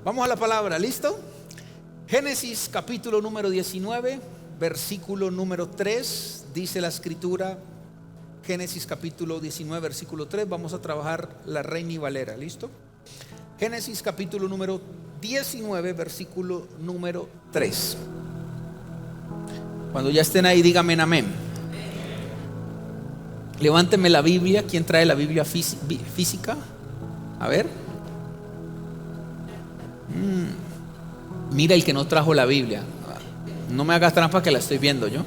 Vamos a la palabra, ¿listo? Génesis capítulo número 19, versículo número 3, dice la escritura. Génesis capítulo 19, versículo 3, vamos a trabajar la Reina y Valera, ¿listo? Génesis capítulo número 19, versículo número 3. Cuando ya estén ahí, díganme amén. Levánteme la Biblia. ¿Quién trae la Biblia física? A ver. Mira el que no trajo la Biblia. No me hagas trampa que la estoy viendo yo.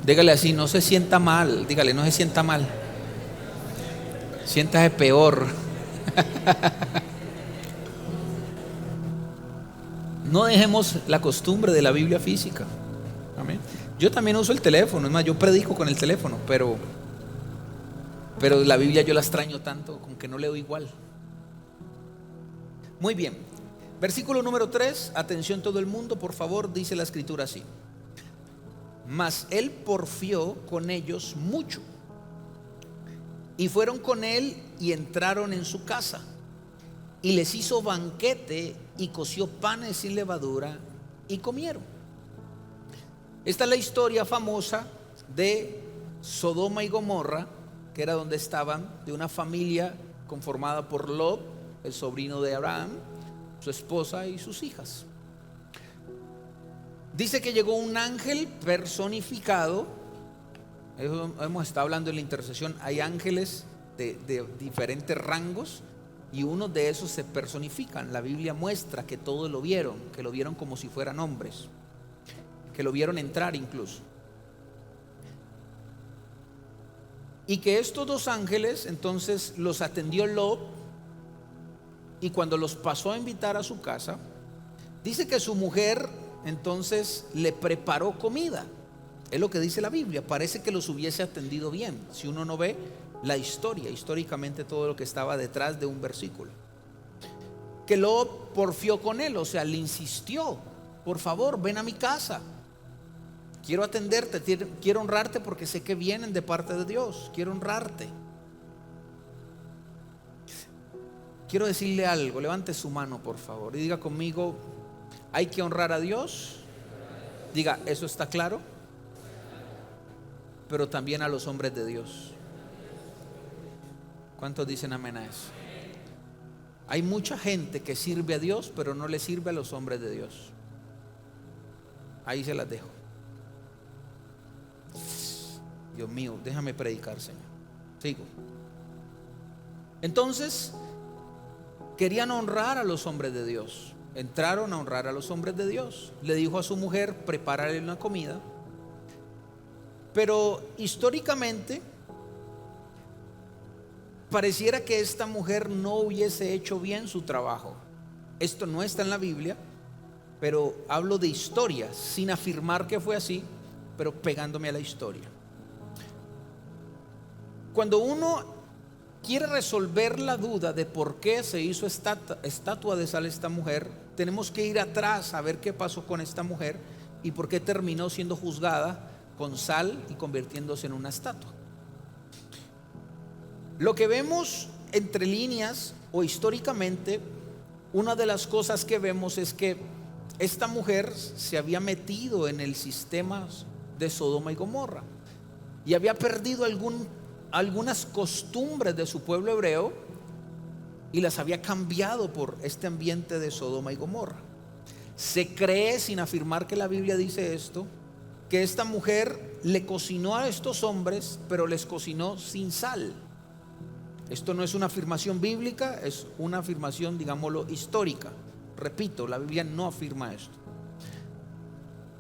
Dígale así, no se sienta mal. Dígale, no se sienta mal. Siéntase peor. No dejemos la costumbre de la Biblia física. Amén. Yo también uso el teléfono, es más, yo predico con el teléfono, pero la Biblia yo la extraño tanto, como que no leo igual. Muy bien, versículo número 3, atención todo el mundo, por favor, dice la escritura así: mas él porfió con ellos mucho, y fueron con él y entraron en su casa, y les hizo banquete y coció panes sin levadura y comieron. Esta es la historia famosa de Sodoma y Gomorra, que era donde estaban, de una familia conformada por Lot, el sobrino de Abraham, su esposa y sus hijas. Dice que llegó un ángel personificado. Hemos estado hablando en la intercesión. Hay ángeles de diferentes rangos, y uno de esos se personifican. La Biblia muestra que todos lo vieron, que lo vieron como si fueran hombres, que lo vieron entrar incluso. Y que estos dos ángeles entonces los atendió Lot, y cuando los pasó a invitar a su casa, dice que su mujer entonces le preparó comida. Es lo que dice la Biblia. Parece que los hubiese atendido bien, si uno no ve la historia, históricamente todo lo que estaba detrás de un versículo. Que Lot porfió con él, o sea, le insistió: por favor, ven a mi casa, quiero atenderte, quiero honrarte porque sé que vienen de parte de Dios, quiero honrarte. Quiero decirle algo, levante su mano por favor y diga conmigo: hay que honrar a Dios. Diga, eso está claro, pero también a los hombres de Dios. ¿Cuántos dicen amén a eso? Hay mucha gente que sirve a Dios, pero no le sirve a los hombres de Dios. Ahí se las dejo. Dios mío, déjame predicar, Señor. Sigo. Entonces, querían honrar a los hombres de Dios. Entraron a honrar a los hombres de Dios. Le dijo a su mujer: prepárale una comida. Pero históricamente pareciera que esta mujer no hubiese hecho bien su trabajo. Esto no está en la Biblia, pero hablo de historia, sin afirmar que fue así, pero pegándome a la historia. Cuando uno quiere resolver la duda de por qué se hizo estatua de sal esta mujer, tenemos que ir atrás a ver qué pasó con esta mujer y por qué terminó siendo juzgada con sal y convirtiéndose en una estatua. Lo que vemos entre líneas o históricamente, una de las cosas que vemos es que esta mujer se había metido en el sistema de Sodoma y Gomorra y había perdido algunas costumbres de su pueblo hebreo y las había cambiado por este ambiente de Sodoma y Gomorra. Se cree, sin afirmar que la Biblia dice esto, que esta mujer le cocinó a estos hombres, pero les cocinó sin sal. Esto no es una afirmación bíblica, es una afirmación, digámoslo, histórica. Repito, la Biblia no afirma esto.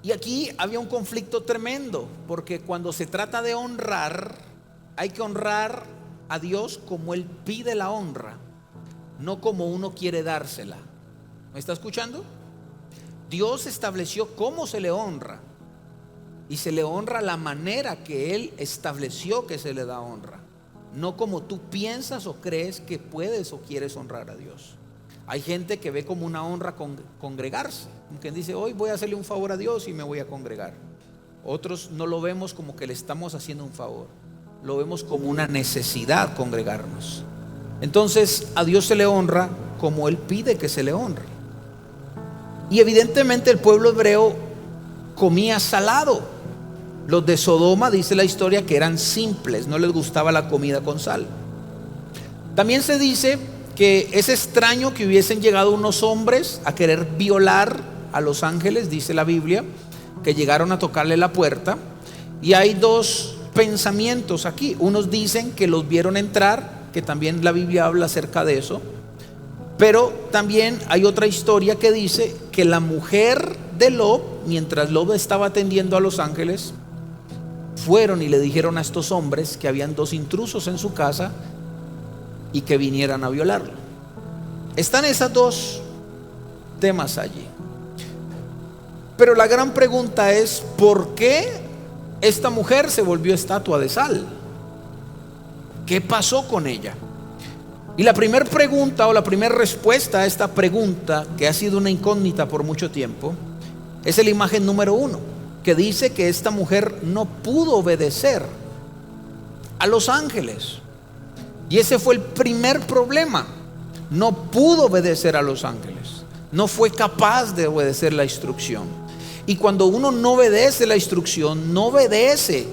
Y aquí había un conflicto tremendo, porque cuando se trata de honrar, hay que honrar a Dios como Él pide la honra, no como uno quiere dársela. ¿Me está escuchando? Dios estableció cómo se le honra, y se le honra la manera que Él estableció que se le da honra, no como tú piensas o crees que puedes o quieres honrar a Dios. Hay gente que ve como una honra congregarse, como quien dice: hoy voy a hacerle un favor a Dios y me voy a congregar. Otros no lo vemos como que le estamos haciendo un favor, lo vemos como una necesidad congregarnos. Entonces a Dios se le honra como Él pide que se le honre. Y evidentemente el pueblo hebreo comía salado. Los de Sodoma, dice la historia, que eran simples, no les gustaba la comida con sal. También se dice que es extraño que hubiesen llegado unos hombres a querer violar a los ángeles, dice la Biblia, que llegaron a tocarle la puerta. Y hay dos pensamientos aquí. Unos dicen que los vieron entrar, que también la Biblia habla acerca de eso. Pero también hay otra historia que dice que la mujer de Lot, mientras Lot estaba atendiendo a los ángeles, fueron y le dijeron a estos hombres que habían dos intrusos en su casa y que vinieran a violarlo. Están esos dos temas allí. Pero la gran pregunta es: ¿por qué esta mujer se volvió estatua de sal? ¿Qué pasó con ella? Y la primera pregunta, o la primera respuesta a esta pregunta, que ha sido una incógnita por mucho tiempo, es la imagen número 1, que dice que esta mujer no pudo obedecer a los ángeles. Y ese fue el primer problema. No pudo obedecer a los ángeles. No fue capaz de obedecer la instrucción. Y cuando uno no obedece la instrucción, no obedece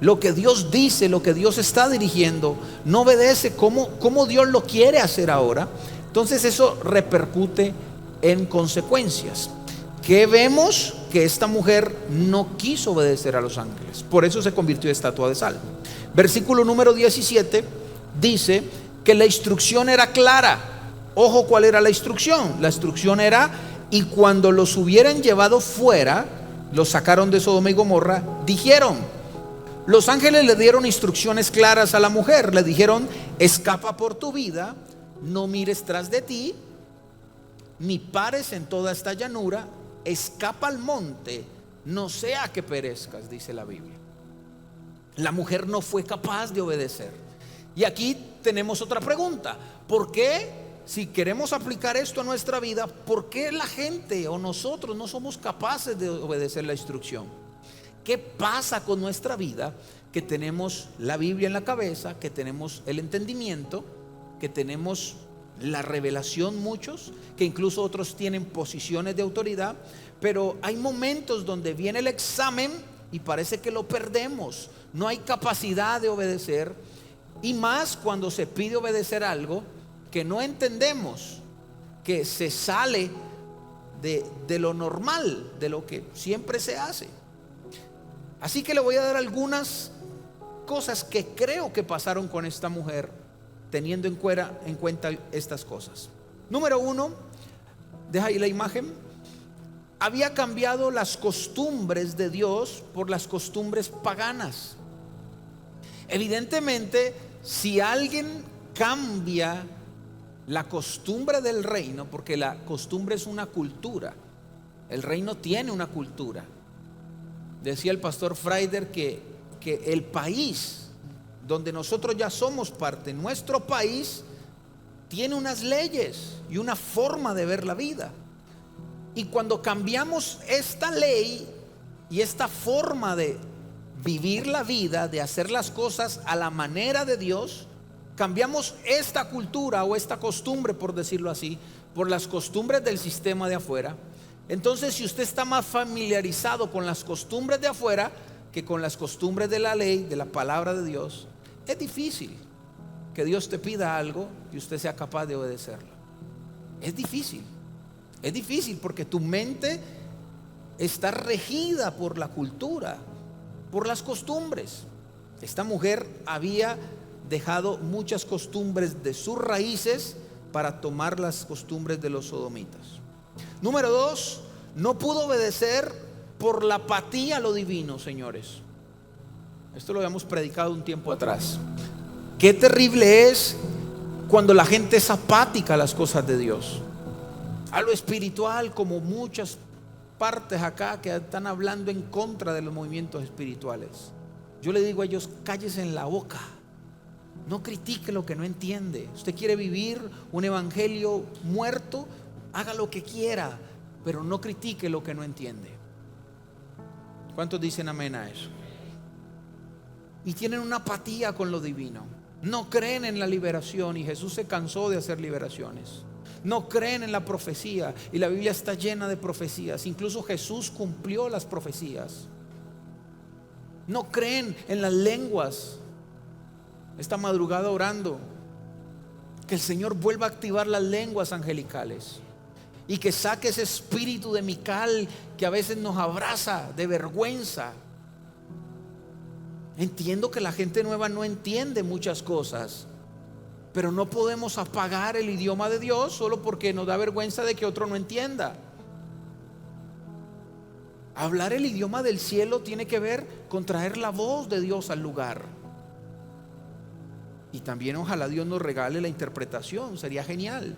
lo que Dios dice, lo que Dios está dirigiendo, no obedece como Dios lo quiere hacer ahora, entonces eso repercute en consecuencias. ¿Qué vemos? Que esta mujer no quiso obedecer a los ángeles, por eso se convirtió en estatua de sal. Versículo número 17 dice que la instrucción era clara. Ojo, ¿cuál era la instrucción? La instrucción era: y cuando los hubieran llevado fuera, los sacaron de Sodoma y Gomorra, dijeron. Los ángeles le dieron instrucciones claras a la mujer. Le dijeron: escapa por tu vida, no mires tras de ti, ni pares en toda esta llanura, escapa al monte, no sea que perezcas, dice la Biblia. La mujer no fue capaz de obedecer. Y aquí tenemos otra pregunta: ¿por qué, si queremos aplicar esto a nuestra vida, por qué la gente o nosotros no somos capaces de obedecer la instrucción? ¿Qué pasa con nuestra vida? Que tenemos la Biblia en la cabeza, que tenemos el entendimiento, que tenemos la revelación, muchos, que incluso otros tienen posiciones de autoridad, pero hay momentos donde viene el examen y parece que lo perdemos. No hay capacidad de obedecer, y más cuando se pide obedecer algo que no entendemos, que se sale de lo normal, de lo que siempre se hace. Así que le voy a dar algunas cosas que creo que pasaron con esta mujer, teniendo en cuenta estas cosas. Número 1, deja ahí la imagen. Había cambiado las costumbres de Dios por las costumbres paganas. Evidentemente, si alguien cambia la costumbre del reino, porque la costumbre es una cultura, el reino tiene una cultura. Decía el pastor Freider que el país donde nosotros ya somos parte, nuestro país, tiene unas leyes y una forma de ver la vida. Y cuando cambiamos esta ley y esta forma de vivir la vida, de hacer las cosas a la manera de Dios, cambiamos esta cultura o esta costumbre, por decirlo así, por las costumbres del sistema de afuera. Entonces, si usted está más familiarizado con las costumbres de afuera que con las costumbres de la ley, de la palabra de Dios, es difícil que Dios te pida algo y usted sea capaz de obedecerlo. Es difícil porque tu mente está regida por la cultura, por las costumbres. Esta mujer había dejado muchas costumbres de sus raíces para tomar las costumbres de los sodomitas. Número 2, no pudo obedecer por la apatía a lo divino, señores. Esto lo habíamos predicado un tiempo atrás. Qué terrible es cuando la gente es apática a las cosas de Dios, a lo espiritual, como muchas partes acá que están hablando en contra de los movimientos espirituales. Yo le digo a ellos: cállese en la boca, no critique lo que no entiende. Usted quiere vivir un evangelio muerto, haga lo que quiera, pero no critique lo que no entiende. ¿Cuántos dicen amén a eso? Y tienen una apatía con lo divino. No creen en la liberación, y Jesús se cansó de hacer liberaciones. No creen en la profecía. Y la Biblia está llena de profecías. Incluso Jesús cumplió las profecías. No creen en las lenguas. Esta madrugada orando que el Señor vuelva a activar las lenguas angelicales y que saque ese espíritu de Mical que a veces nos abraza de vergüenza. Entiendo que la gente nueva no entiende muchas cosas, pero no podemos apagar el idioma de Dios solo porque nos da vergüenza de que otro no entienda. Hablar el idioma del cielo tiene que ver con traer la voz de Dios al lugar. Y también ojalá Dios nos regale la interpretación, sería genial.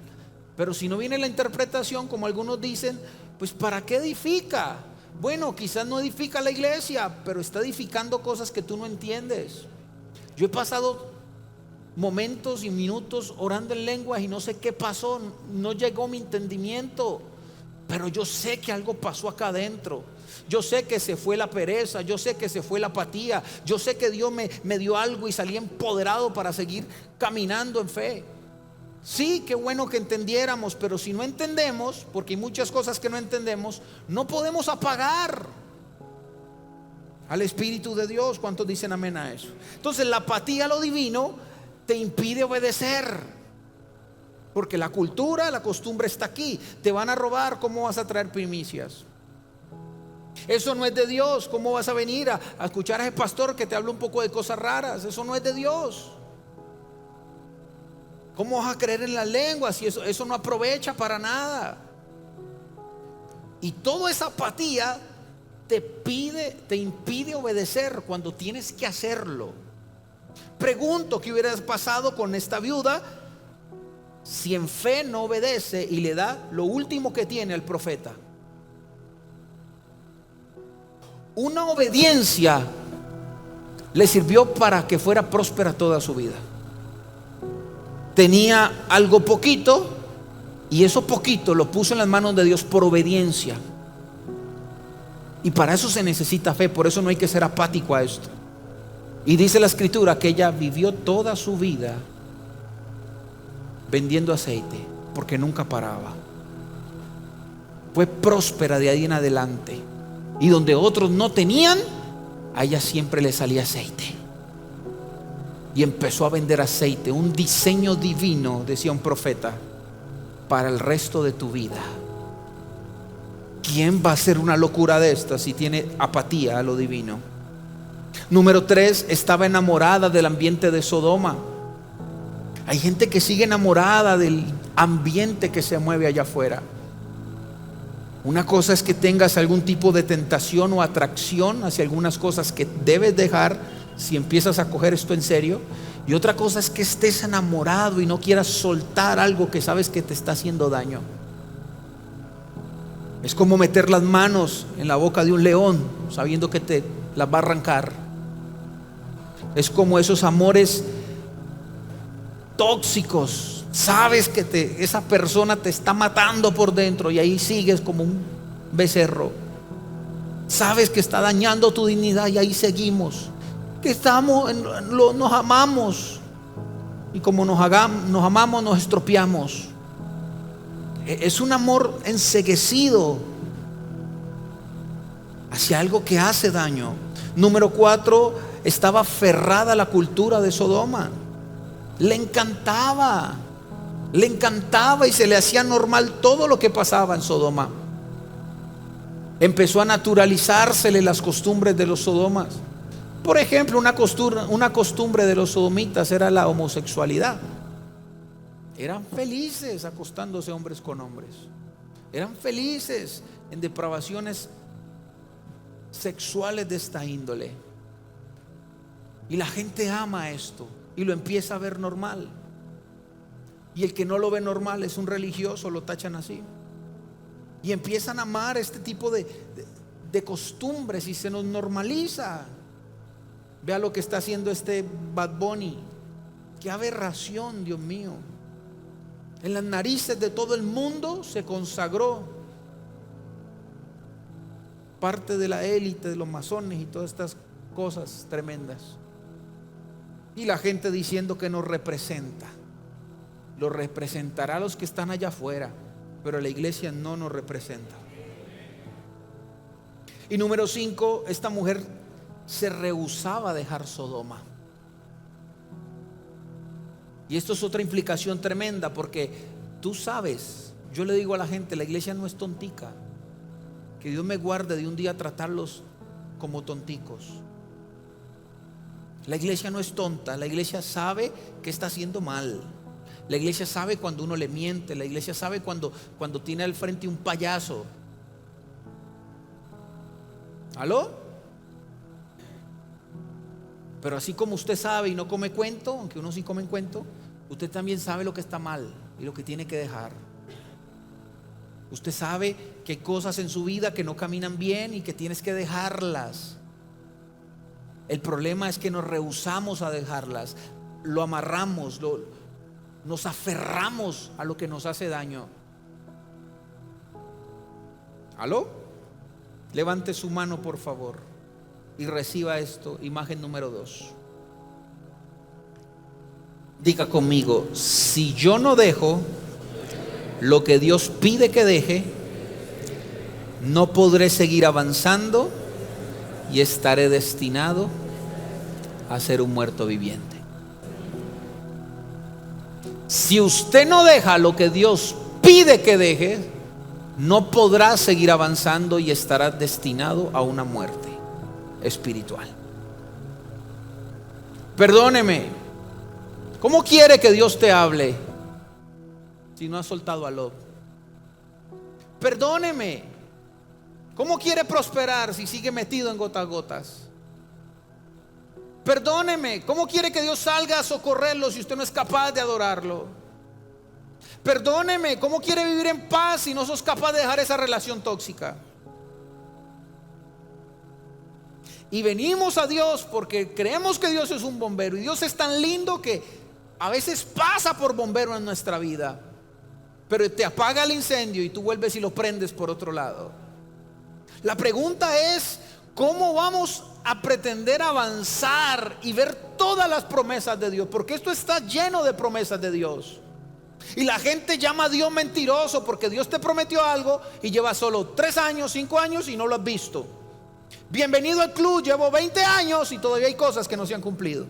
Pero si no viene la interpretación, como algunos dicen, pues ¿para qué edifica? Bueno, quizás no edifica la iglesia, pero está edificando cosas que tú no entiendes. Yo he pasado momentos y minutos orando en lenguas y no sé qué pasó, no llegó mi entendimiento, pero yo sé que algo pasó acá adentro. Yo sé que se fue la pereza, yo sé que se fue la apatía, yo sé que Dios me dio algo y salí empoderado para seguir caminando en fe. Sí, qué bueno que entendiéramos, pero si no entendemos, porque hay muchas cosas que no entendemos, no podemos apagar al Espíritu de Dios. ¿Cuántos dicen amén a eso? Entonces la apatía a lo divino te impide obedecer, porque la cultura, la costumbre está aquí. Te van a robar, ¿cómo vas a traer primicias? Eso no es de Dios. ¿Cómo vas a venir a escuchar a ese pastor que te habla un poco de cosas raras? Eso no es de Dios. ¿Cómo vas a creer en las lenguas si eso no aprovecha para nada? Y toda esa apatía te impide obedecer cuando tienes que hacerlo. Pregunto, ¿qué hubiera pasado con esta viuda si en fe no obedece y le da lo último que tiene al profeta? Una obediencia le sirvió para que fuera próspera toda su vida. Tenía algo poquito y eso poquito lo puso en las manos de Dios por obediencia. Y para eso se necesita fe, por eso no hay que ser apático a esto. Y dice la escritura que ella vivió toda su vida vendiendo aceite, porque nunca paraba. Fue próspera de ahí en adelante. Y donde otros no tenían, a ella siempre le salía aceite. Y empezó a vender aceite, un diseño divino, decía un profeta, para el resto de tu vida. ¿Quién va a hacer una locura de esta si tiene apatía a lo divino? Número 3, estaba enamorada del ambiente de Sodoma. Hay gente que sigue enamorada del ambiente que se mueve allá afuera. Una cosa es que tengas algún tipo de tentación o atracción hacia algunas cosas que debes dejar si empiezas a coger esto en serio. Y otra cosa es que estés enamorado y no quieras soltar algo que sabes que te está haciendo daño. Es como meter las manos en la boca de un león sabiendo que te las va a arrancar. Es como esos amores tóxicos. Sabes que esa persona te está matando por dentro y ahí sigues como un becerro. Sabes que está dañando tu dignidad y ahí seguimos. Que nos amamos y como nos amamos nos estropeamos. Es un amor enceguecido hacia algo que hace daño. Número 4, estaba aferrada a la cultura de Sodoma. Le encantaba y se le hacía normal todo lo que pasaba en Sodoma. Empezó a naturalizársele las costumbres de los sodomas. Por ejemplo, una costumbre de los sodomitas era la homosexualidad. Eran felices acostándose hombres con hombres. Eran felices en depravaciones sexuales de esta índole. Y la gente ama esto y lo empieza a ver normal. Y el que no lo ve normal es un religioso, lo tachan así. Y empiezan a amar este tipo de costumbres y se nos normaliza. Vea lo que está haciendo este Bad Bunny. Qué aberración, Dios mío. En las narices de todo el mundo se consagró parte de la élite de los masones y todas estas cosas tremendas. Y la gente diciendo que nos representa. lo representará a los que están allá afuera, pero la iglesia no nos representa. Y número 5, esta mujer se rehusaba a dejar Sodoma. Y esto es otra implicación tremenda, porque tú sabes, yo le digo a la gente, la iglesia no es tontica. Que Dios me guarde de un día tratarlos como tonticos. La iglesia no es tonta, la iglesia sabe que está haciendo mal. La iglesia sabe cuando uno le miente, la iglesia sabe cuando tiene al frente un payaso. ¿Aló? Pero así como usted sabe y no come cuento, aunque uno sí come cuento, usted también sabe lo que está mal y lo que tiene que dejar. Usted sabe que hay cosas en su vida que no caminan bien y que tienes que dejarlas. El problema es que nos rehusamos a dejarlas, lo amarramos, nos aferramos a lo que nos hace daño. ¿Aló? Levante su mano, por favor, y reciba esto. Imagen número 2. Diga conmigo: si yo no dejo lo que Dios pide que deje, no podré seguir avanzando y estaré destinado a ser un muerto viviente. Si usted no deja lo que Dios pide que deje, no podrá seguir avanzando y estará destinado a una muerte espiritual. Perdóneme, ¿cómo quiere que Dios te hable si no has soltado a Lot? Perdóneme, ¿cómo quiere prosperar si sigue metido en gotas? Perdóneme, ¿cómo quiere que Dios salga a socorrerlo si usted no es capaz de adorarlo? Perdóneme, ¿cómo quiere vivir en paz si no sos capaz de dejar esa relación tóxica? Y venimos a Dios porque creemos que Dios es un bombero, y Dios es tan lindo que a veces pasa por bombero en nuestra vida, pero te apaga el incendio y tú vuelves y lo prendes por otro lado. La pregunta es: ¿cómo vamos a pretender avanzar y ver todas las promesas de Dios? Porque esto está lleno de promesas de Dios. Y la gente llama a Dios mentiroso porque Dios te prometió algo y lleva solo 3 años, 5 años y no lo has visto. Bienvenido al club, llevo 20 años y todavía hay cosas que no se han cumplido.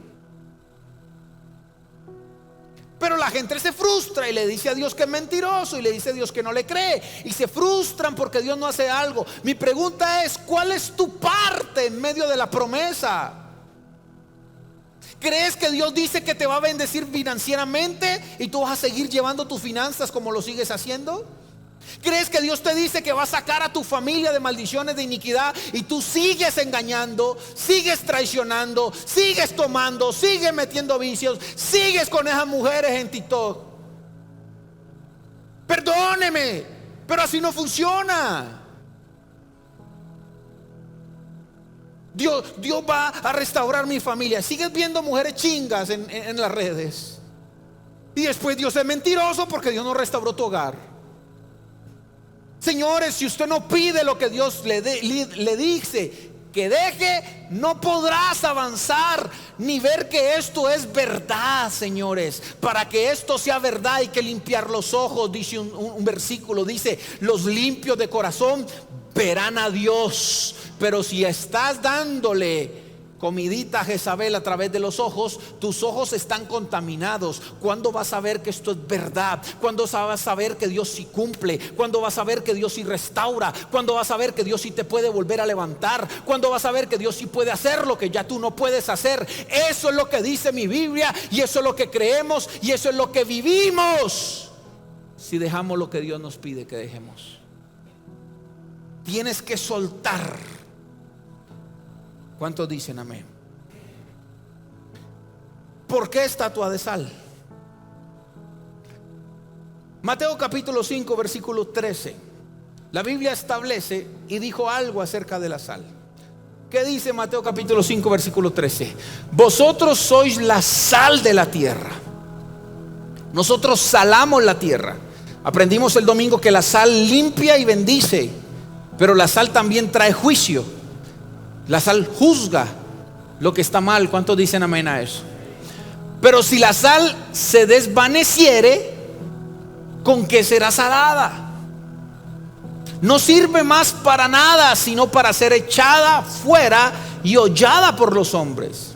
Pero la gente se frustra y le dice a Dios que es mentiroso, y le dice a Dios que no le cree, y se frustran porque Dios no hace algo. Mi pregunta es: ¿cuál es tu parte en medio de la promesa? ¿Crees que Dios dice que te va a bendecir financieramente y tú vas a seguir llevando tus finanzas como lo sigues haciendo? ¿Crees que Dios te dice que va a sacar a tu familia de maldiciones, de iniquidad, y tú sigues engañando, sigues traicionando, sigues tomando, sigues metiendo vicios, sigues con esas mujeres en TikTok? Perdóneme, pero así no funciona. Dios va a restaurar mi familia. Sigues viendo mujeres chingas en las redes, y después Dios es mentiroso porque Dios no restauró tu hogar. Señores, si usted no pide lo que Dios le dice que deje, no podrás avanzar ni ver que esto es verdad, señores. Para que esto sea verdad hay que limpiar los ojos, dice un versículo, dice: los limpios de corazón verán a Dios. Pero si estás dándole comidita a Jezabel a través de los ojos, tus ojos están contaminados. ¿Cuándo vas a ver que esto es verdad? ¿Cuándo vas a ver que Dios sí cumple? ¿Cuándo vas a ver que Dios sí restaura? ¿Cuándo vas a ver que Dios sí te puede volver a levantar? ¿Cuándo vas a ver que Dios sí puede hacer lo que ya tú no puedes hacer? Eso es lo que dice mi Biblia, y eso es lo que creemos, y eso es lo que vivimos. Si dejamos lo que Dios nos pide que dejemos, tienes que soltar. ¿Cuántos dicen amén? ¿Por qué estatua de sal? Mateo capítulo 5 versículo 13. La Biblia establece y dijo algo acerca de la sal. ¿Qué dice Mateo capítulo 5 versículo 13? Vosotros sois la sal de la tierra. Nosotros salamos la tierra. Aprendimos el domingo que la sal limpia y bendice, pero la sal también trae juicio. La sal juzga lo que está mal. ¿Cuántos dicen amén a eso? Pero si la sal se desvaneciere, ¿con qué será salada? No sirve más para nada, sino para ser echada fuera y hollada por los hombres.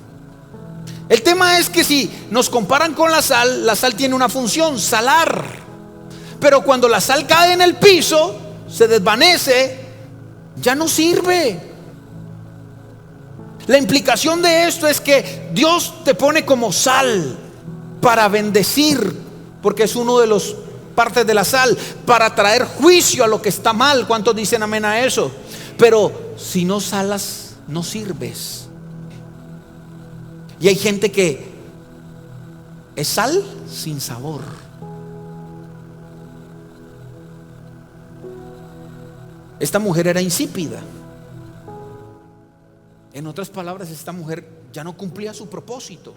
El tema es que si nos comparan con la sal tiene una función: salar. Pero cuando la sal cae en el piso, se desvanece, ya no sirve. La implicación de esto es que Dios te pone como sal para bendecir, porque es uno de los partes de la sal, para traer juicio a lo que está mal. ¿Cuántos dicen amén a eso? Pero si no salas, no sirves. Y hay gente que es sal sin sabor. Esta mujer era insípida. En otras palabras, esta mujer ya no cumplía su propósito.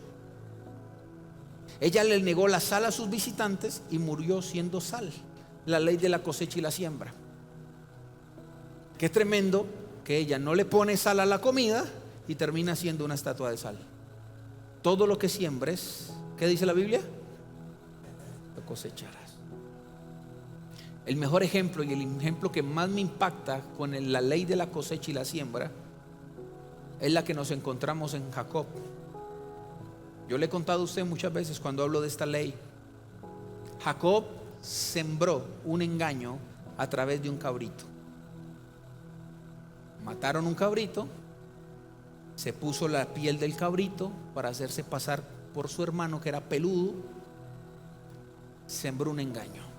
Ella le negó la sal a sus visitantes y murió siendo sal. La ley de la cosecha y la siembra. Qué tremendo que ella no le pone sal a la comida y termina siendo una estatua de sal. Todo lo que siembres, ¿qué dice la Biblia? Lo cosecharás. El mejor ejemplo y el ejemplo que más me impacta con la ley de la cosecha y la siembra es la que nos encontramos en Jacob. Yo le he contado a usted muchas veces cuando hablo de esta ley. Jacob sembró un engaño a través de un cabrito. Mataron un cabrito, se puso la piel del cabrito para hacerse pasar por su hermano que era peludo. Sembró un engaño.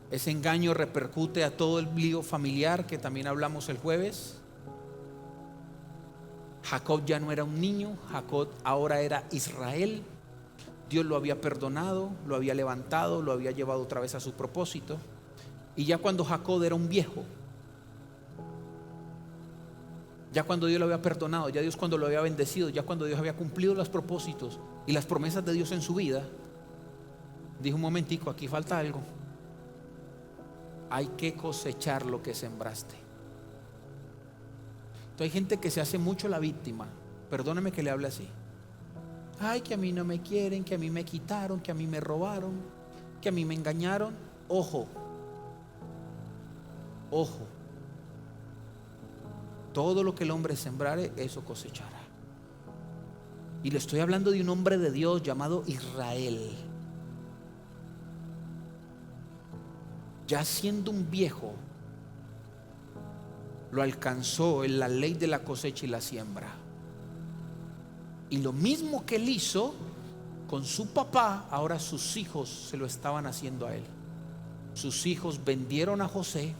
Ese engaño repercute a todo el lío familiar que también hablamos el jueves. Jacob ya no era un niño, Jacob ahora era Israel. Dios lo había perdonado, lo había levantado, lo había llevado otra vez a su propósito. Y ya cuando Jacob era un viejo, ya cuando Dios lo había perdonado, ya Dios cuando lo había bendecido, ya cuando Dios había cumplido los propósitos y las promesas de Dios en su vida, dijo: un momentico, aquí falta algo. Hay que cosechar lo que sembraste. Entonces hay gente que se hace mucho la víctima. Perdóneme que le hable así. Ay, que a mí no me quieren, que a mí me quitaron, que a mí me robaron, que a mí me engañaron. Ojo, ojo. Todo lo que el hombre sembrare, eso cosechará. Y le estoy hablando de un hombre de Dios llamado Israel. Ya siendo un viejo, lo alcanzó en la ley de la cosecha y la siembra. Y lo mismo que él hizo con su papá, ahora sus hijos se lo estaban haciendo a él. Sus hijos vendieron a José,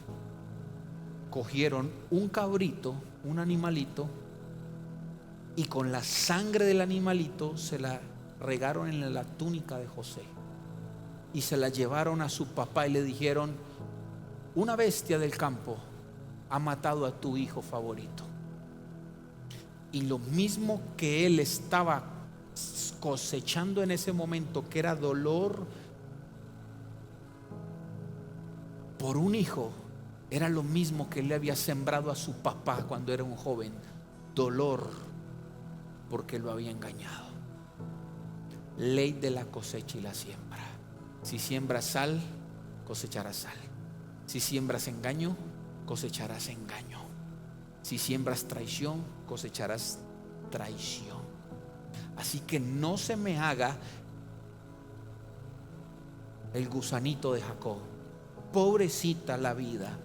cogieron un cabrito, un animalito, y con la sangre del animalito se la regaron en la túnica de José. Y se la llevaron a su papá y le dijeron: una bestia del campo ha matado a tu hijo favorito. Y lo mismo que él estaba cosechando en ese momento, que era dolor por un hijo, era lo mismo que él le había sembrado a su papá cuando era un joven: dolor porque lo había engañado. Ley de la cosecha y la siembra. Si siembras sal, cosecharás sal. Si siembras engaño, cosecharás engaño. Si siembras traición, cosecharás traición. Así que no se me haga el gusanito de Jacob. Pobrecita la vida.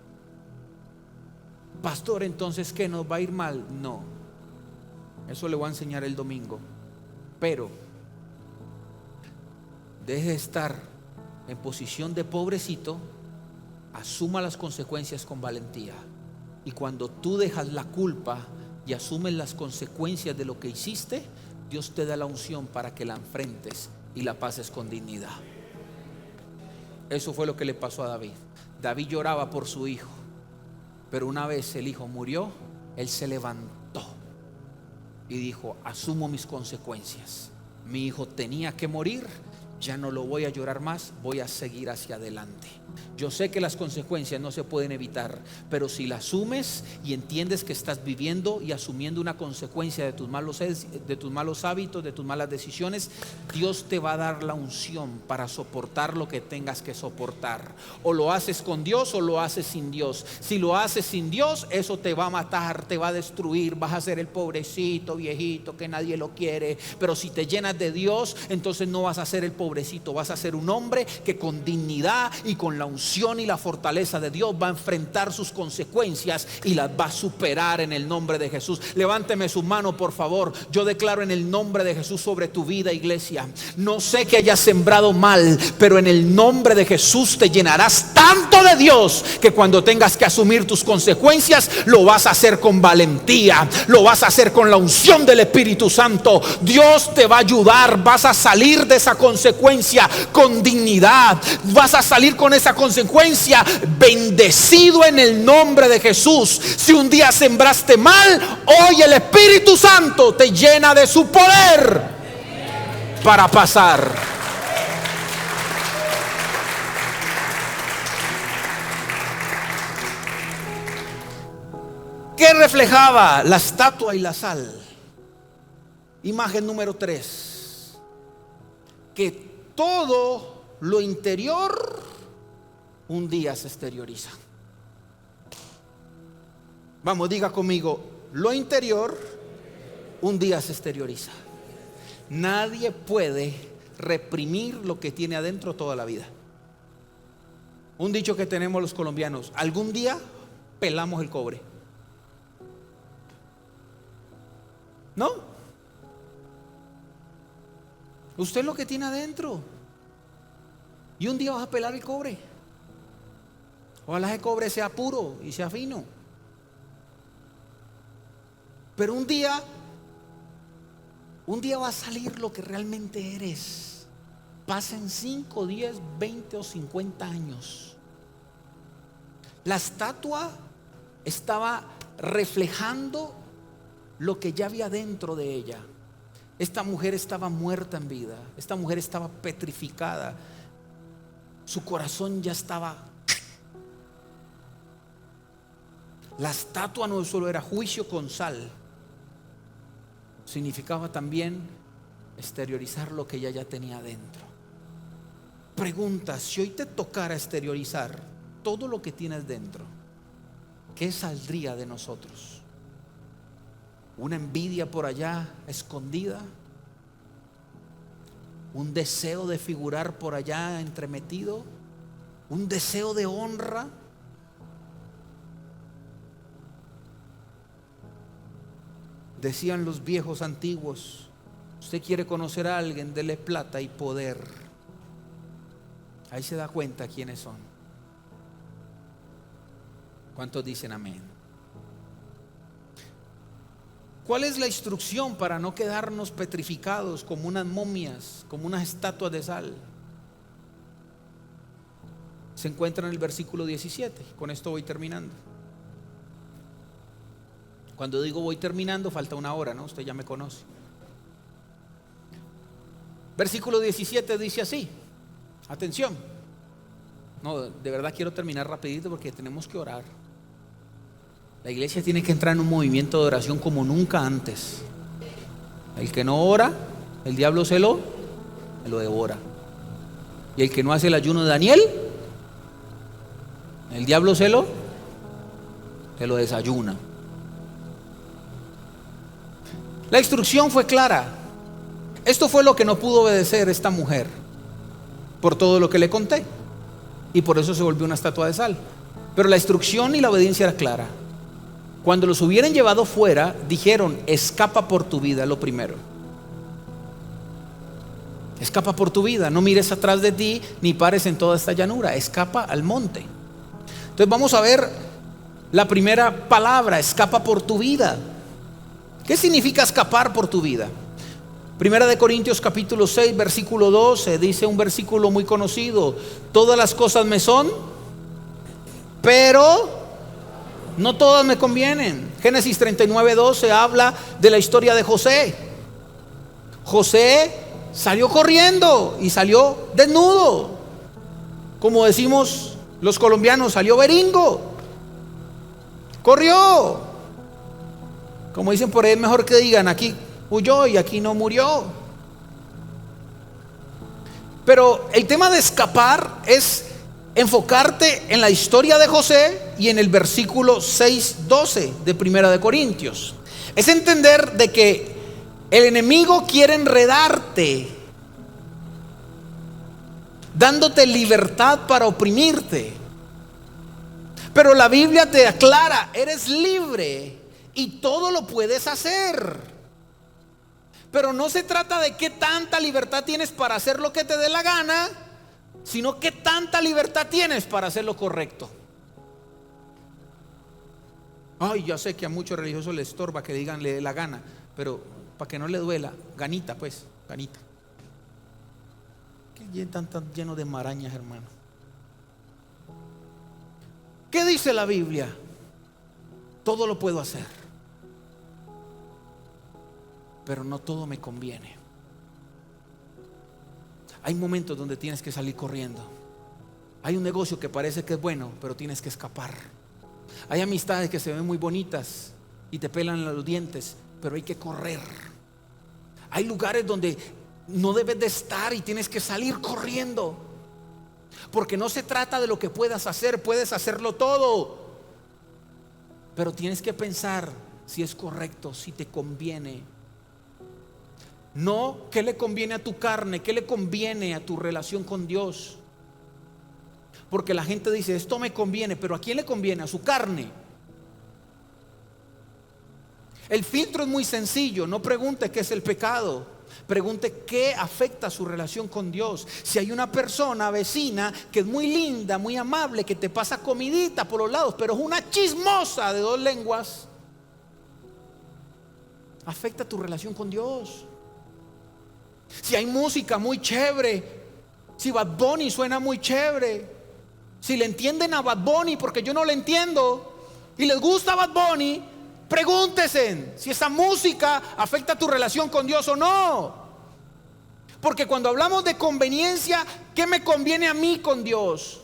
Pastor, entonces ¿qué? ¿Nos va a ir mal? No, eso le voy a enseñar el domingo. Pero deje de estar en posición de pobrecito, asuma las consecuencias con valentía. Y cuando tú dejas la culpa y asumes las consecuencias de lo que hiciste, Dios te da la unción para que la enfrentes y la pases con dignidad. Eso fue lo que le pasó a David. David lloraba por su hijo, pero una vez el hijo murió, él se levantó y dijo: asumo mis consecuencias. Mi hijo tenía que morir, ya no lo voy a llorar más, voy a seguir hacia adelante. Yo sé que las consecuencias no se pueden evitar, pero si las asumes y entiendes que estás viviendo y asumiendo una consecuencia de tus malos hábitos, de tus malas decisiones, Dios te va a dar la unción para soportar lo que tengas que soportar. O lo haces con Dios o lo haces sin Dios. Si lo haces sin Dios, eso te va a matar, te va a destruir, vas a ser el pobrecito viejito que nadie lo quiere. Pero si te llenas de Dios, entonces no vas a ser el pobrecito, vas a ser un hombre que con dignidad y con la unción y la fortaleza de Dios va a enfrentar sus consecuencias y las va a superar en el nombre de Jesús. Levánteme su mano, por favor. Yo declaro en el nombre de Jesús sobre tu vida, iglesia. No sé que hayas sembrado mal, pero en el nombre de Jesús te llenarás tanto de Dios que cuando tengas que asumir tus consecuencias, lo vas a hacer con valentía, lo vas a hacer con la unción del Espíritu Santo. Dios te va a ayudar, vas a salir de esa consecuencia con dignidad, vas a salir con esa consecuencia bendecido en el nombre de Jesús. Si un día sembraste mal, hoy el Espíritu Santo te llena de su poder para pasar. ¿Qué reflejaba la estatua y la sal? Imagen número 3. Que todo lo interior un día se exterioriza. Vamos, diga conmigo, lo interior un día se exterioriza. Nadie puede reprimir lo que tiene adentro toda la vida. Un dicho que tenemos los colombianos: algún día pelamos el cobre. ¿No? Usted es lo que tiene adentro. Y un día vas a pelar el cobre. Ojalá el cobre sea puro y sea fino. Pero un día va a salir lo que realmente eres. Pasen 5, 10, 20 o 50 años. La estatua estaba reflejando lo que ya había dentro de ella. Esta mujer estaba muerta en vida. Esta mujer estaba petrificada. Su corazón ya estaba. La estatua no solo era juicio con sal, significaba también exteriorizar lo que ella ya tenía dentro. Pregunta: si hoy te tocara exteriorizar todo lo que tienes dentro, ¿qué saldría de nosotros? ¿Una envidia por allá escondida? ¿Un deseo de figurar por allá entremetido? ¿Un deseo de honra? Decían los viejos antiguos: usted quiere conocer a alguien, dele plata y poder. Ahí se da cuenta quiénes son. ¿Cuántos dicen amén? ¿Cuál es la instrucción para no quedarnos petrificados como unas momias, como unas estatuas de sal? Se encuentra en el versículo 17. Con esto voy terminando. Cuando digo voy terminando, falta una hora, ¿no? Usted ya me conoce. Versículo 17 dice así. Atención. No, de verdad quiero terminar rapidito porque tenemos que orar. La iglesia tiene que entrar en un movimiento de oración como nunca antes. El que no ora, el diablo se lo devora. Y el que no hace el ayuno de Daniel, el diablo se lo desayuna. La instrucción fue clara. Esto fue lo que no pudo obedecer esta mujer, por todo lo que le conté, y por eso se volvió una estatua de sal. Pero la instrucción y la obediencia era clara. Cuando los hubieran llevado fuera, dijeron: escapa por tu vida. Lo primero, escapa por tu vida. No mires atrás de ti, ni pares en toda esta llanura. Escapa al monte. Entonces vamos a ver la primera palabra: escapa por tu vida. ¿Qué significa escapar por tu vida? Primera de Corintios capítulo 6 versículo 12 dice un versículo muy conocido: todas las cosas me son, pero no todas me convienen. Génesis 39:12 habla de la historia de José. José salió corriendo y salió desnudo. Como decimos los colombianos, salió beringo. Corrió. Como dicen por ahí, es mejor que digan aquí huyó y aquí no murió. Pero el tema de escapar es enfocarte en la historia de José y en el versículo 6:12 de Primera de Corintios. Es entender de que el enemigo quiere enredarte, dándote libertad para oprimirte. Pero la Biblia te aclara, eres libre y todo lo puedes hacer. Pero no se trata de qué tanta libertad tienes para hacer lo que te dé la gana, sino qué tanta libertad tienes para hacer lo correcto. Ay, ya sé que a muchos religiosos les estorba que digan le dé la gana, pero para que no le duela, ganita pues, ganita. Que tan lleno de marañas, hermano. ¿Qué dice la Biblia? Todo lo puedo hacer, pero no todo me conviene. Hay momentos donde tienes que salir corriendo. Hay un negocio que parece que es bueno, pero tienes que escapar. Hay amistades que se ven muy bonitas y te pelan los dientes, pero hay que correr. Hay lugares donde no debes de estar y tienes que salir corriendo. Porque no se trata de lo que puedas hacer, puedes hacerlo todo, pero tienes que pensar si es correcto, si te conviene. No qué le conviene a tu carne, qué le conviene a tu relación con Dios. Porque la gente dice, esto me conviene, pero ¿a quién le conviene? A su carne. El filtro es muy sencillo. No pregunte qué es el pecado, pregunte qué afecta su relación con Dios. Si hay una persona vecina que es muy linda, muy amable, que te pasa comidita por los lados, pero es una chismosa de dos lenguas, afecta tu relación con Dios. Si hay música muy chévere, si Bad Bunny suena muy chévere, si le entienden a Bad Bunny porque yo no le entiendo y les gusta Bad Bunny, pregúntese si esa música afecta tu relación con Dios o no. Porque cuando hablamos de conveniencia, ¿qué me conviene a mí con Dios?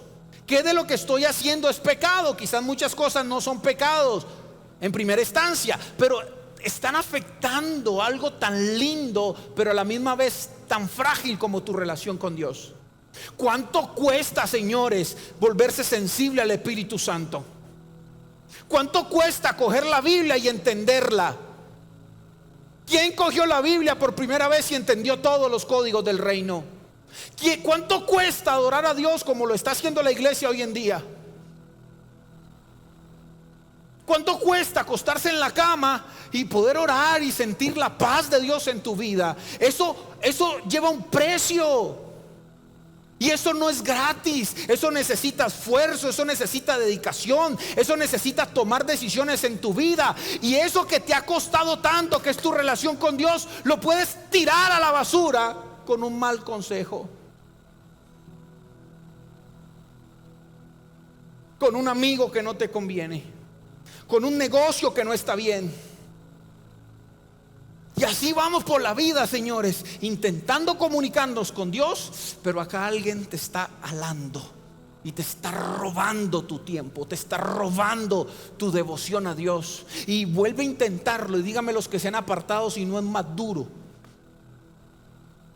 ¿Qué de lo que estoy haciendo es pecado? Quizás muchas cosas no son pecados en primera instancia, pero están afectando algo tan lindo, pero a la misma vez tan frágil como tu relación con Dios. ¿Cuánto cuesta, señores, volverse sensible al Espíritu Santo? ¿Cuánto cuesta coger la Biblia y entenderla? ¿Quién cogió la Biblia por primera vez y entendió todos los códigos del reino? ¿Cuánto cuesta adorar a Dios como lo está haciendo la iglesia hoy en día? ¿Cuánto cuesta acostarse en la cama y poder orar y sentir la paz de Dios en tu vida? Eso lleva un precio. Y eso no es gratis. Eso necesita esfuerzo, eso necesita dedicación, eso necesita tomar decisiones en tu vida. Y eso que te ha costado tanto, que es tu relación con Dios, lo puedes tirar a la basura con un mal consejo, con un amigo que no te conviene, con un negocio que no está bien. Y así vamos por la vida, señores, intentando comunicarnos con Dios, pero acá alguien te está alando y te está robando tu tiempo, te está robando tu devoción a Dios. Y vuelve a intentarlo y dígame los que se han apartado si no es más duro.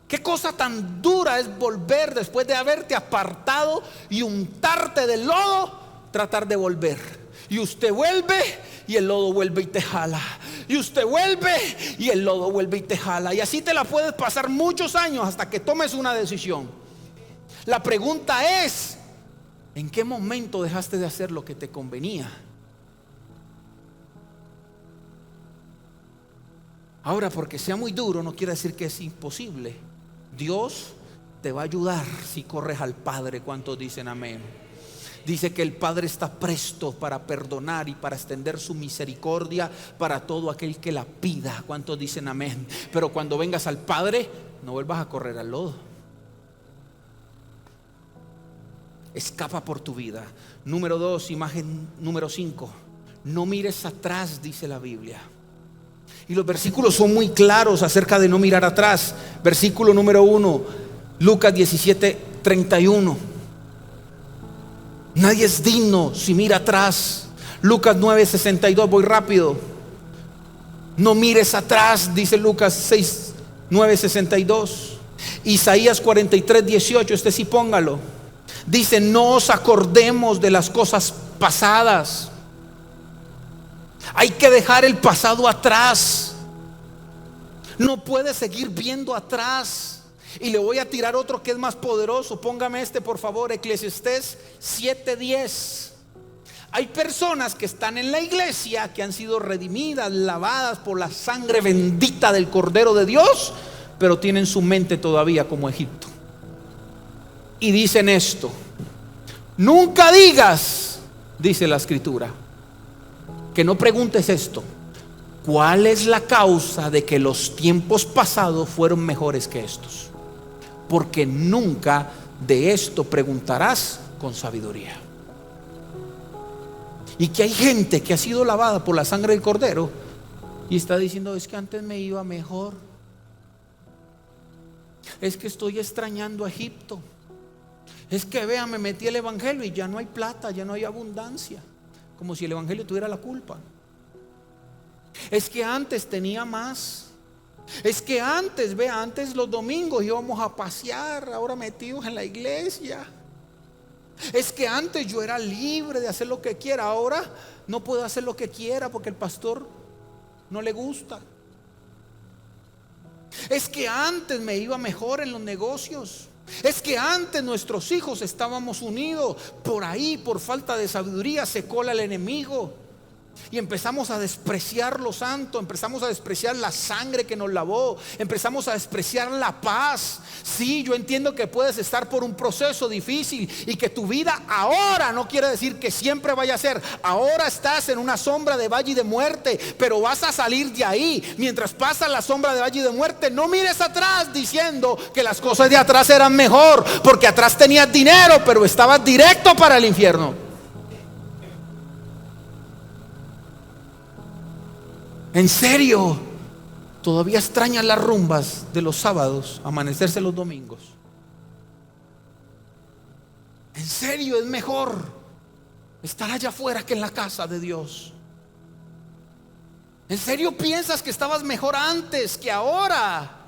¿Qué cosa tan dura es volver después de haberte apartado y untarte del lodo, tratar de volver? Y usted vuelve y el lodo vuelve y te jala. Y usted vuelve y el lodo vuelve y te jala. Y así te la puedes pasar muchos años hasta que tomes una decisión. La pregunta es, ¿en qué momento dejaste de hacer lo que te convenía? Ahora, porque sea muy duro no quiere decir que es imposible. Dios te va a ayudar si corres al Padre. ¿Cuántos dicen amén? Dice que el Padre está presto para perdonar y para extender su misericordia para todo aquel que la pida. ¿Cuántos dicen amén? Pero cuando vengas al Padre, no vuelvas a correr al lodo. Escapa por tu vida. Número 2, imagen número 5. No mires atrás, dice la Biblia. Y los versículos son muy claros acerca de no mirar atrás. Versículo número 1, Lucas 17:31. Nadie es digno si mira atrás. Lucas 9:62, voy rápido. No mires atrás, dice Lucas 9:62. Isaías 43:18, este sí póngalo. Dice: no os acordemos de las cosas pasadas. Hay que dejar el pasado atrás. No puedes seguir viendo atrás. Y le voy a tirar otro que es más poderoso. Póngame este por favor, Eclesiastés 7:10. Hay personas que están en la iglesia, que han sido redimidas, lavadas por la sangre bendita del Cordero de Dios, pero tienen su mente todavía como Egipto. Y dicen esto: nunca digas, dice la Escritura, que no preguntes esto: ¿cuál es la causa de que los tiempos pasados fueron mejores que estos? Porque nunca de esto preguntarás con sabiduría. Y que hay gente que ha sido lavada por la sangre del Cordero y está diciendo: es que antes me iba mejor, es que estoy extrañando a Egipto, es que vean, me metí el evangelio y ya no hay plata, ya no hay abundancia, como si el evangelio tuviera la culpa. Es que antes tenía más, es que antes, vea, antes los domingos íbamos a pasear, ahora metidos en la iglesia. Es que antes yo era libre de hacer lo que quiera, ahora no puedo hacer lo que quiera porque el pastor no le gusta. Es que antes me iba mejor en los negocios. Es que antes nuestros hijos estábamos unidos. Por ahí, por falta de sabiduría, se cola el enemigo y empezamos a despreciar lo santo, empezamos a despreciar la sangre que nos lavó, empezamos a despreciar la paz. Sí, yo entiendo que puedes estar por un proceso difícil y que tu vida ahora no quiere decir que siempre vaya a ser. Ahora estás en una sombra de valle de muerte, pero vas a salir de ahí. Mientras pasa la sombra de valle de muerte, no mires atrás diciendo que las cosas de atrás eran mejor, porque atrás tenías dinero, pero estabas directo para el infierno. En serio, todavía extrañan las rumbas de los sábados, amanecerse los domingos. En serio, es mejor estar allá afuera que en la casa de Dios. En serio, piensas que estabas mejor antes que ahora.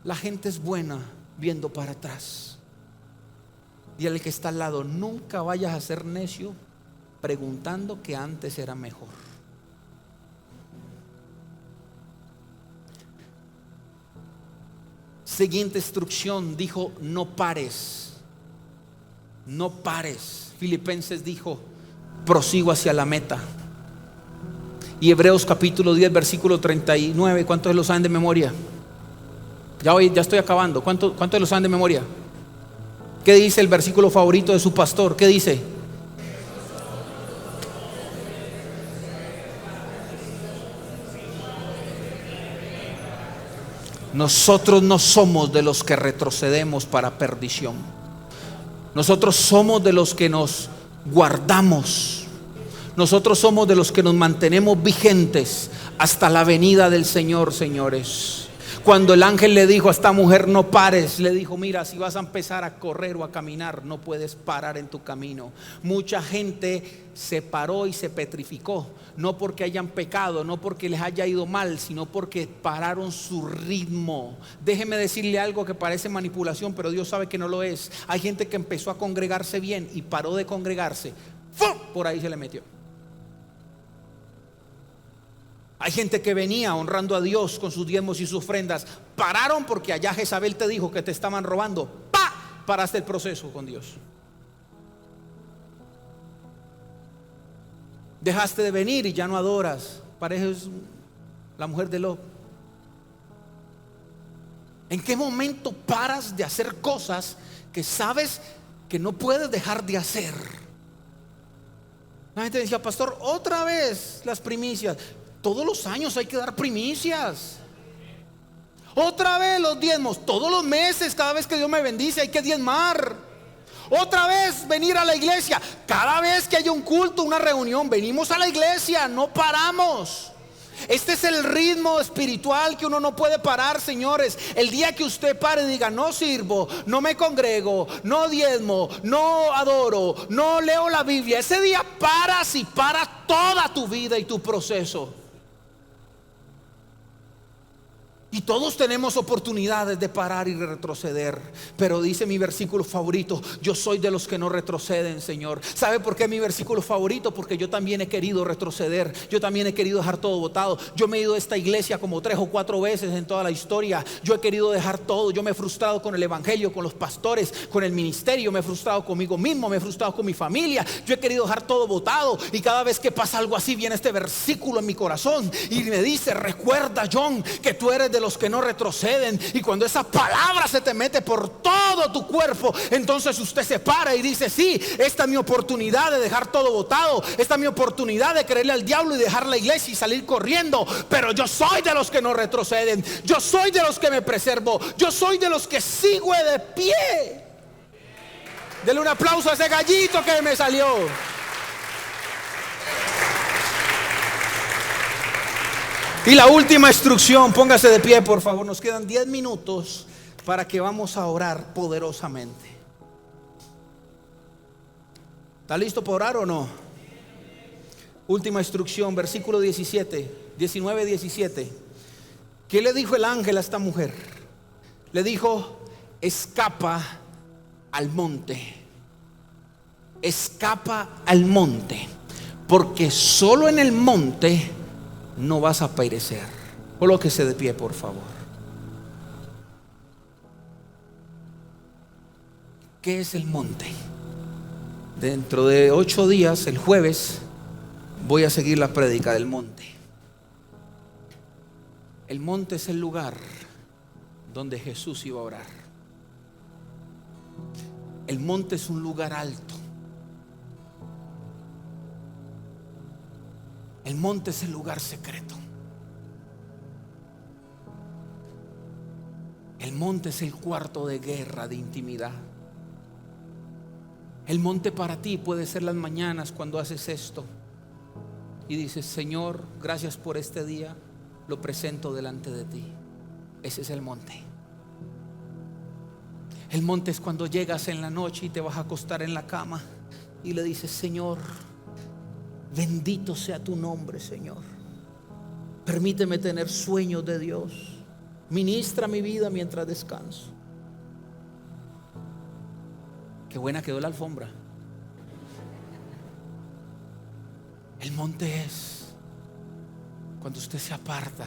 La gente es buena viendo para atrás. Y al que está al lado: nunca vayas a ser necio preguntando que antes era mejor. Siguiente instrucción, dijo: no pares. No pares. Filipenses dijo: prosigo hacia la meta. Y Hebreos capítulo 10 versículo 39, ¿cuántos lo saben de memoria? Ya estoy acabando. ¿Cuántos lo saben de memoria? ¿Qué dice el versículo favorito de su pastor? ¿Qué dice? Nosotros no somos de los que retrocedemos para perdición. Nosotros somos de los que nos guardamos. Nosotros somos de los que nos mantenemos vigentes hasta la venida del Señor, señores. Cuando el ángel le dijo a esta mujer: no pares, le dijo: mira, si vas a empezar a correr o a caminar, no puedes parar en tu camino. Mucha gente se paró y se petrificó, no porque hayan pecado, no porque les haya ido mal, sino porque pararon su ritmo. Déjeme decirle algo que parece manipulación, pero Dios sabe que no lo es. Hay gente que empezó a congregarse bien y paró de congregarse. ¡Fum! Por ahí se le metió. Hay gente que venía honrando a Dios con sus diezmos y sus ofrendas. Pararon porque allá Jezabel te dijo que te estaban robando. ¡Pah! Paraste el proceso con Dios. Dejaste de venir y ya no adoras. Pareces la mujer de Lot. ¿En qué momento paras de hacer cosas que sabes que no puedes dejar de hacer? La gente decía: pastor, otra vez las primicias. Todos los años hay que dar primicias. Otra vez los diezmos. Todos los meses, cada vez que Dios me bendice, hay que diezmar. Otra vez venir a la iglesia. Cada vez que haya un culto, una reunión, venimos a la iglesia, no paramos. Este es el ritmo espiritual que uno no puede parar, señores. El día que usted pare y diga: no sirvo, no me congrego, no diezmo, no adoro, no leo la Biblia, ese día paras y para toda tu vida y tu proceso. Y todos tenemos oportunidades de parar y retroceder. Pero dice mi versículo favorito: yo soy de los que no retroceden, Señor. ¿Sabe por qué mi versículo favorito? Porque yo también he querido retroceder. Yo también he querido dejar todo botado. Yo me he ido de esta iglesia como 3 o 4 veces en toda la historia. Yo he querido dejar todo. Yo me he frustrado con el evangelio, con los pastores, con el ministerio. Me he frustrado conmigo mismo, me he frustrado con mi familia. Yo he querido dejar todo botado. Y cada vez que pasa algo así, viene este versículo en mi corazón y me dice: recuerda, John, que tú eres de los que no retroceden. Y cuando esa palabra se te mete por todo tu cuerpo, entonces usted se para y dice: sí, esta es mi oportunidad de dejar todo botado. Esta es mi oportunidad de creerle al diablo y dejar la iglesia y salir corriendo. Pero yo soy de los que no retroceden. Yo soy de los que me preservo. Yo soy de los que sigo de pie. Dele un aplauso a ese gallito que me salió. Y la última instrucción, póngase de pie por favor. Nos quedan 10 minutos para que vamos a orar poderosamente. ¿Está listo para orar o no? Última instrucción, versículo 19-17. ¿Qué le dijo el ángel a esta mujer? Le dijo: escapa al monte. Escapa al monte, porque solo en el monte no vas a perecer. Colóquese de pie por favor. ¿Qué es el monte? Dentro de 8 días, el jueves, voy a seguir la prédica del monte. El monte es el lugar donde Jesús iba a orar. El monte es un lugar alto. El monte es el lugar secreto. El monte es el cuarto de guerra, de intimidad. El monte para ti puede ser las mañanas cuando haces esto y dices: Señor, gracias por este día, lo presento delante de ti. Ese es el monte. El monte es cuando llegas en la noche y te vas a acostar en la cama y le dices: Señor, bendito sea tu nombre, Señor. Permíteme tener sueños de Dios. Ministra mi vida mientras descanso. Qué buena quedó la alfombra. El monte es cuando usted se aparta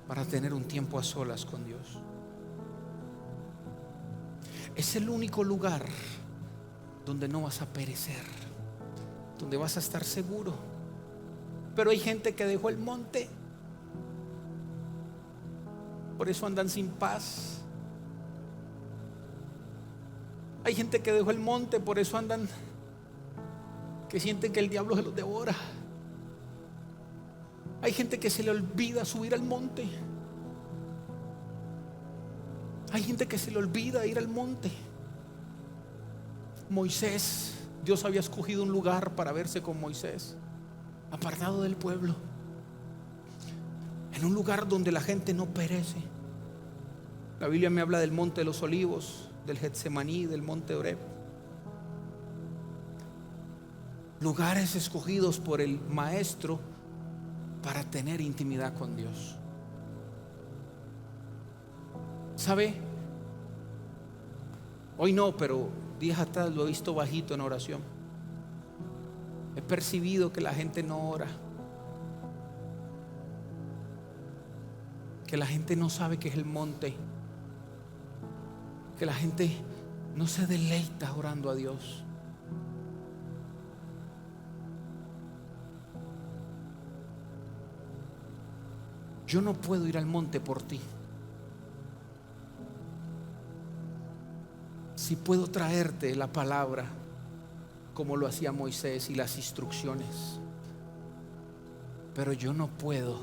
para tener un tiempo a solas con Dios. Es el único lugar donde no vas a perecer, donde vas a estar seguro. Pero hay gente que dejó el monte, por eso andan sin paz. Hay gente que dejó el monte, por eso andan, que sienten que el diablo se los devora. Hay gente que se le olvida subir al monte. Hay gente que se le olvida ir al monte. Moisés, Dios había escogido un lugar para verse con Moisés, apartado del pueblo, en un lugar donde la gente no perece. La Biblia me habla del monte de los olivos, del Getsemaní, del monte Oreb. Lugares escogidos por el maestro para tener intimidad con Dios. ¿Sabe? Hoy no, pero días atrás lo he visto bajito en oración. He percibido que la gente no ora, que la gente no sabe qué es el monte, que la gente no se deleita orando a Dios. Yo no puedo ir al monte por ti. Sí puedo traerte la palabra como lo hacía Moisés y las instrucciones, pero yo no puedo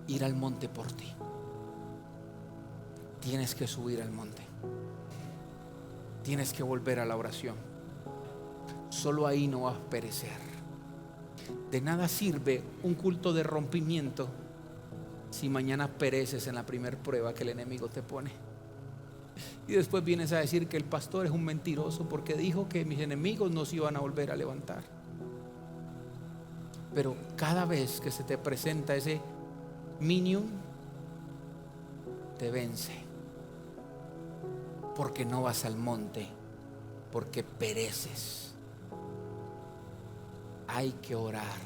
ir al monte por ti. Tienes que subir al monte. Tienes que volver a la oración. Solo ahí no vas a perecer. De nada sirve un culto de rompimiento si mañana pereces en la primera prueba que el enemigo te pone. Y después vienes a decir que el pastor es un mentiroso porque dijo que mis enemigos no se iban a volver a levantar. Pero cada vez que se te presenta ese minion, te vence. Porque no vas al monte, porque pereces. Hay que orar,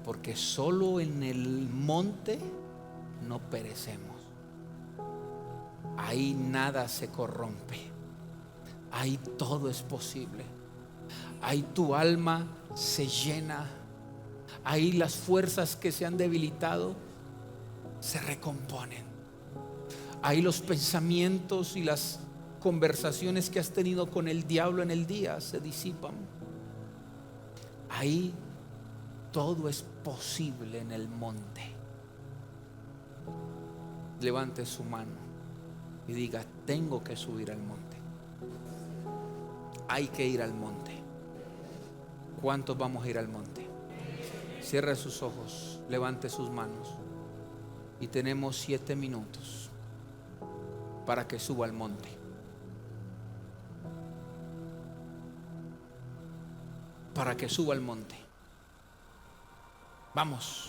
porque solo en el monte no perecemos. Ahí nada se corrompe, ahí todo es posible. Ahí tu alma se llena, ahí las fuerzas que se han debilitado se recomponen. Ahí los pensamientos y las conversaciones que has tenido con el diablo en el día se disipan. Ahí todo es posible en el monte. Levante su mano y diga: tengo que subir al monte. Hay que ir al monte. ¿Cuántos vamos a ir al monte? Cierre sus ojos, levante sus manos. Y tenemos 7 minutos para que suba al monte. Para que suba al monte. Vamos.